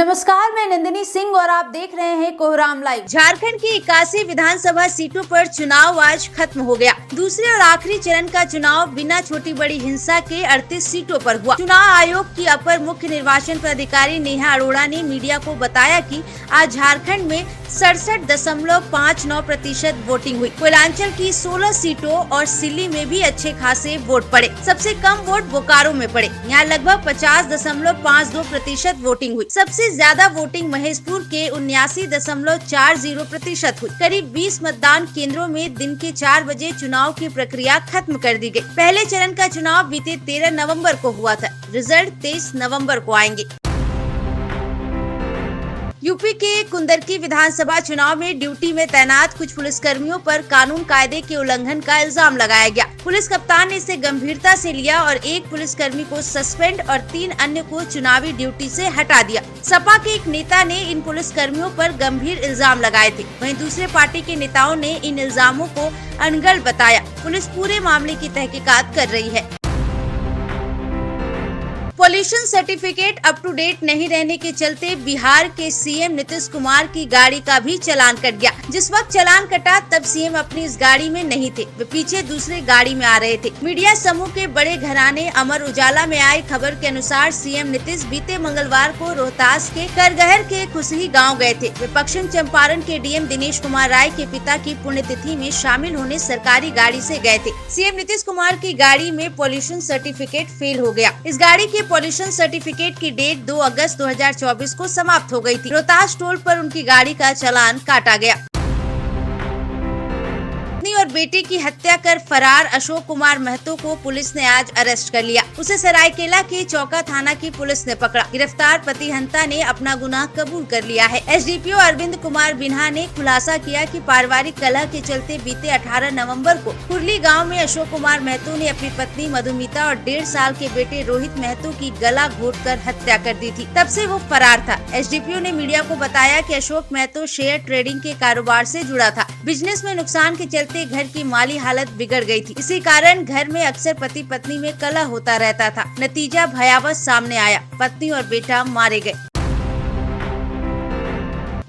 नमस्कार, मैं नंदिनी सिंह और आप देख रहे हैं कोहराम लाइव। झारखंड की 81 विधानसभा सीटों पर चुनाव आज खत्म हो गया। दूसरे और आखिरी चरण का चुनाव बिना छोटी बड़ी हिंसा के 38 सीटों पर हुआ। चुनाव आयोग की अपर मुख्य निर्वाचन पदाधिकारी नेहा अरोड़ा ने मीडिया को बताया कि आज झारखंड में 67.59% वोटिंग हुई। कोयलांचल की 16 सीटों और सिल्ली में भी अच्छे खासे वोट पड़े। सबसे कम वोट बोकारो में पड़े। यहाँ लगभग 50.52% वोटिंग हुई। सबसे ज्यादा वोटिंग महेशपुर के 79.40% हुई। करीब 20 मतदान केंद्रों में दिन के 4 बजे चुनाव की प्रक्रिया खत्म कर दी गई। पहले चरण का चुनाव बीते 13 नवंबर को हुआ था। रिजल्ट 23 नवंबर को आएंगे। यूपी के कुंदरकी विधानसभा चुनाव में ड्यूटी में तैनात कुछ पुलिसकर्मियों पर कानून कायदे के उल्लंघन का इल्जाम लगाया गया। पुलिस कप्तान ने इसे गंभीरता से लिया और एक पुलिसकर्मी को सस्पेंड और 3 अन्य को चुनावी ड्यूटी से हटा दिया। सपा के एक नेता ने इन पुलिसकर्मियों पर गंभीर इल्जाम लगाए थे। वहीं दूसरे पार्टी के नेताओं ने इन इल्जामों को अनगढ़ बताया। पुलिस पूरे मामले की तहकीकात कर रही है। Pollution certificate up to date नहीं रहने के चलते बिहार के सीएम नीतीश कुमार की गाड़ी का भी चालान कट गया। जिस वक्त चालान कटा तब सीएम अपनी इस गाड़ी में नहीं थे, वे पीछे दूसरे गाड़ी में आ रहे थे। मीडिया समूह के बड़े घराने अमर उजाला में आई खबर के अनुसार सीएम नीतीश बीते मंगलवार को रोहतास के करगहर के खुसही गाँव गए थे। वे पश्चिम चंपारण के डीएम दिनेश कुमार राय के पिता की पुण्यतिथि में शामिल होने सरकारी गाड़ी से गए थे। सीएम नीतीश कुमार की गाड़ी में पॉल्यूशन सर्टिफिकेट फेल हो गया। इस गाड़ी के पॉल्यूशन सर्टिफिकेट की डेट 2 अगस्त 2024 को समाप्त हो गई थी। रोहतास टोल पर उनकी गाड़ी का चालान काटा गया। पत्नी और बेटे की हत्या कर फरार अशोक कुमार महतो को पुलिस ने आज अरेस्ट कर लिया। उसे सरायकेला के चौका थाना की पुलिस ने पकड़ा। गिरफ्तार पतिहंता ने अपना गुनाह कबूल कर लिया है। एसडीपीओ अरविंद कुमार बिन्हा ने खुलासा किया कि पारिवारिक कलह के चलते बीते 18 नवंबर को कुरली गांव में अशोक कुमार महतो ने अपनी पत्नी मधुमिता और 1.5 साल के बेटे रोहित महतो की गला घोंटकर हत्या कर दी थी। तब से वो फरार था। एसडीपीओ ने मीडिया को बताया कि अशोक महतो शेयर ट्रेडिंग के कारोबार से जुड़ा था। बिजनेस में नुकसान के चलते घर की माली हालत बिगड़ गई थी। इसी कारण घर में अक्सर पति पत्नी में कलह होता रहता था। नतीजा भयावह सामने आया। पत्नी और बेटा मारे गए।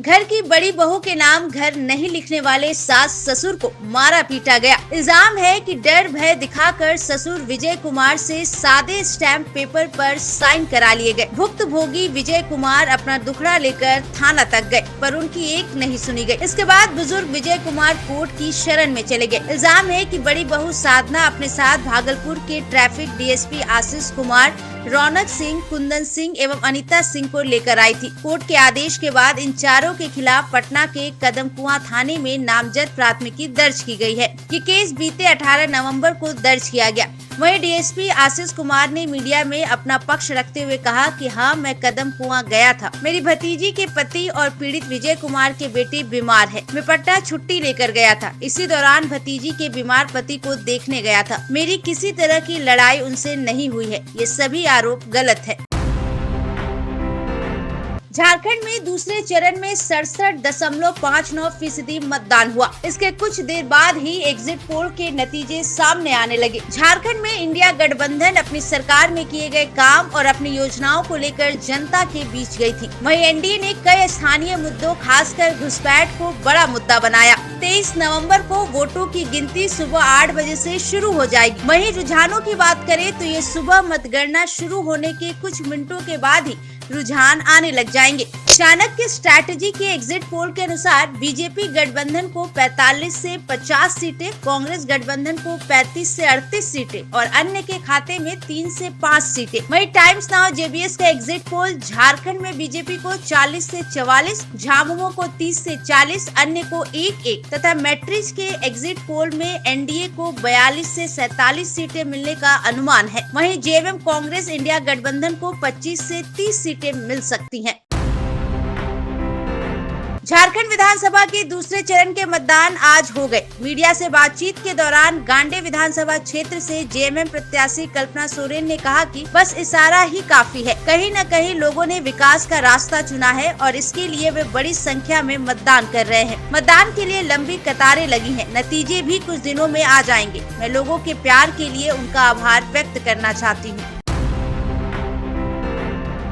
घर की बड़ी बहू के नाम घर नहीं लिखने वाले सास ससुर को मारा पीटा गया। इल्जाम है कि डर भय दिखाकर ससुर विजय कुमार से सादे स्टैम्प पेपर पर साइन करा लिए गए। भुक्तभोगी विजय कुमार अपना दुखड़ा लेकर थाना तक गए, पर उनकी एक नहीं सुनी गई। इसके बाद बुजुर्ग विजय कुमार कोर्ट की शरण में चले गए। इल्जाम है कि बड़ी बहू साधना अपने साथ भागलपुर के ट्रैफिक डीएसपी आशीष कुमार, रौनक सिंह, कुंदन सिंह एवं अनीता सिंह को लेकर आई थी। कोर्ट के आदेश के बाद इन चारों के खिलाफ पटना के कदमकुआं थाने में नामजद प्राथमिकी दर्ज की गई है। ये केस बीते 18 नवंबर को दर्ज किया गया। वहीं डीएसपी आशीष कुमार ने मीडिया में अपना पक्ष रखते हुए कहा कि हाँ, मैं कदमकुआं गया था। मेरी भतीजी के पति और पीड़ित विजय कुमार के बेटे बीमार है। मैं पटना छुट्टी लेकर गया था। इसी दौरान भतीजी के बीमार पति को देखने गया था। मेरी किसी तरह की लड़ाई उनसे नहीं हुई है। ये सभी आरोप गलत है। झारखंड में दूसरे चरण में 67.59% मतदान हुआ। इसके कुछ देर बाद ही एग्जिट पोल के नतीजे सामने आने लगे। झारखंड में इंडिया गठबंधन अपनी सरकार में किए गए काम और अपनी योजनाओं को लेकर जनता के बीच गई थी। वहीं एनडीए ने कई स्थानीय मुद्दों, खासकर घुसपैठ को बड़ा मुद्दा बनाया। 23 नवंबर को वोटों की गिनती सुबह 8 बजे से शुरू हो जाएगी। वहीं रुझानों की बात करें तो ये सुबह मतगणना शुरू होने के कुछ मिनटों के बाद ही रुझान आने लग जाएंगे। चाणक्य स्ट्रैटेजी के एग्जिट पोल के अनुसार बीजेपी गठबंधन को 45 से 50 सीटें, कांग्रेस गठबंधन को 35 से 38 सीटें और अन्य के खाते में 3 से 5 सीटें। वहीं टाइम्स नाउ जेबीएस का एग्जिट पोल झारखंड में बीजेपी को 40 से 44, झामुमो को 30 से 40, अन्य को 1-1 तथा मैट्रिक्स के एग्जिट पोल में एनडीए को 42 से 47 सीटें मिलने का अनुमान है। वहीं जेएमएम कांग्रेस इंडिया गठबंधन को 25 से 30 सीटें मिल सकती हैं। झारखंड विधानसभा के दूसरे चरण के मतदान आज हो गए। मीडिया से बातचीत के दौरान गांडे विधानसभा क्षेत्र से जेएमएम प्रत्याशी कल्पना सोरेन ने कहा कि बस इशारा ही काफी है। कहीं न कहीं लोगों ने विकास का रास्ता चुना है और इसके लिए वे बड़ी संख्या में मतदान कर रहे हैं। मतदान के लिए लंबी कतारें लगी हैं। नतीजे भी कुछ दिनों में आ जाएंगे। मैं लोगों के प्यार के लिए उनका आभार व्यक्त करना चाहती हूँ।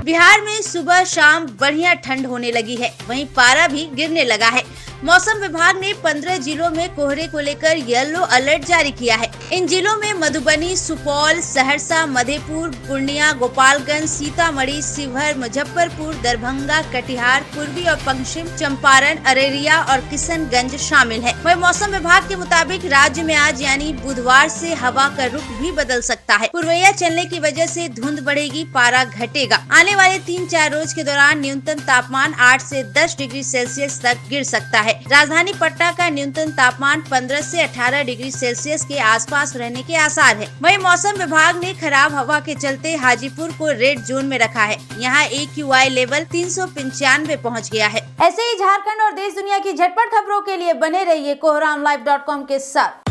बिहार में सुबह शाम बढ़िया ठंड होने लगी है, वहीं पारा भी गिरने लगा है। मौसम विभाग ने 15 जिलों में कोहरे को लेकर येलो अलर्ट जारी किया है। इन जिलों में मधुबनी, सुपौल, सहरसा, मधेपुर, पूर्णिया, गोपालगंज, सीतामढ़ी, शिवहर, मुजफ्फरपुर, दरभंगा, कटिहार, पूर्वी और पश्चिम चंपारण, अररिया और किशनगंज शामिल है। वहीं मौसम विभाग के मुताबिक राज्य में आज यानी बुधवार से हवा का रुख भी बदल सकता है। पुरवैया चलने की वजह से धुंध बढ़ेगी, पारा घटेगा। आने वाले 3-4 रोज के दौरान न्यूनतम तापमान 8 से 10 डिग्री सेल्सियस तक गिर सकता है। राजधानी पटना का न्यूनतम तापमान 15 से 18 डिग्री सेल्सियस के आसपास रहने के आसार है। वहीं मौसम विभाग ने खराब हवा के चलते हाजीपुर को रेड जोन में रखा है। यहाँ AQI लेवल 395 पहुँच गया है। ऐसे ही झारखंड और देश दुनिया की झटपट खबरों के लिए बने रहिए कोहरामलाइव.com के साथ।